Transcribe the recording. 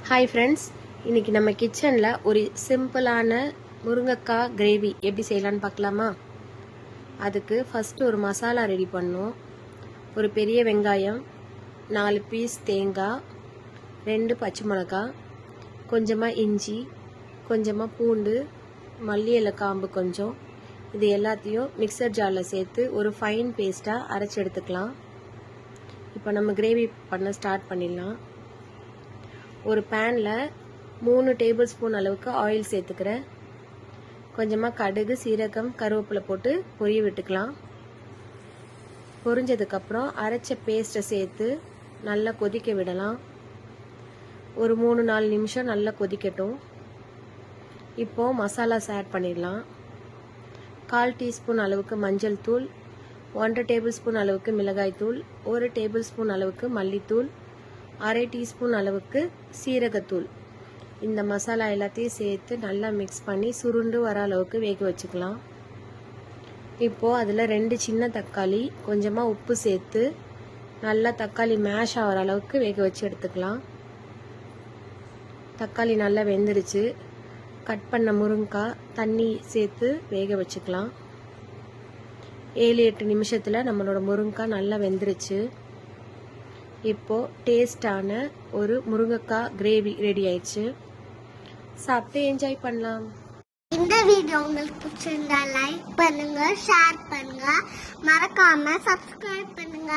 Hi friends, இன்றைக்கி நம்ம கிச்சனில் ஒரு சிம்பிளான முருங்கைக்காய் கிரேவி எப்படி செய்யலான்னு பார்க்கலாமா? அதுக்கு ஃபஸ்ட்டு ஒரு மசாலா ரெடி பண்ணோம். ஒரு பெரிய வெங்காயம், 4 பீஸ் தேங்காய், 2 பச்சை மிளகாய், கொஞ்சமாக இஞ்சி, கொஞ்சமாக பூண்டு, மல்லி இலை காம்பு கொஞ்சம், இது எல்லாத்தையும் மிக்சர் ஜாரில் சேர்த்து ஒரு ஃபைன் பேஸ்ட்டாக அரைச்சி எடுத்துக்கலாம். இப்போ நம்ம கிரேவி பண்ண ஸ்டார்ட் பண்ணிடலாம். ஒரு பேனில் 3 டேபிள் ஸ்பூன் அளவுக்கு ஆயில் சேர்த்துக்கிறேன். கொஞ்சமாக கடுகு, சீரகம், கருவேப்பிலை போட்டு பொரிய விட்டுக்கலாம். பொரிஞ்சதுக்கப்புறம் அரைச்ச பேஸ்ட்டை சேர்த்து நல்லா கொதிக்க விடலாம். ஒரு 3-4 நிமிஷம் நல்லா கொதிக்கட்டும். இப்போது மசாலாஸ் ஆட் பண்ணிடலாம். 1/4 டீஸ்பூன் அளவுக்கு மஞ்சள் தூள், 1 டேபிள் ஸ்பூன் அளவுக்கு மிளகாய் தூள், 1 டேபிள் ஸ்பூன் அளவுக்கு மல்லித்தூள், 1/2 டீஸ்பூன் அளவுக்கு சீரகத்தூள். இந்த மசாலா எல்லாத்தையும் சேர்த்து நல்லா மிக்ஸ் பண்ணி சுருண்டு வர அளவுக்கு வேக வச்சுக்கலாம். இப்போது அதில் 2 சின்ன தக்காளி, கொஞ்சமாக உப்பு சேர்த்து நல்லா தக்காளி மேஷ் ஆகிற அளவுக்கு வேக வச்சு எடுத்துக்கலாம். தக்காளி நல்லா வெந்துருச்சு. கட் பண்ண முருங்கைக்காய் தண்ணி சேர்த்து வேக வச்சுக்கலாம். 7-8 நிமிஷத்தில் நம்மளோட முருங்கைக்காய் நல்லா வெந்துருச்சு. இப்போது டேஸ்டான ஒரு முருங்கைக்காய் கிரேவி ரெடி ஆயிடுச்சு. சாப்பிட்டு என்ஜாய் பண்ணலாம். இந்த வீடியோ உங்களுக்கு பிடிச்சிருந்தா லைக் பண்ணுங்க, ஷேர் பண்ணுங்க, மறக்காம சப்ஸ்கிரைப் பண்ணுங்க.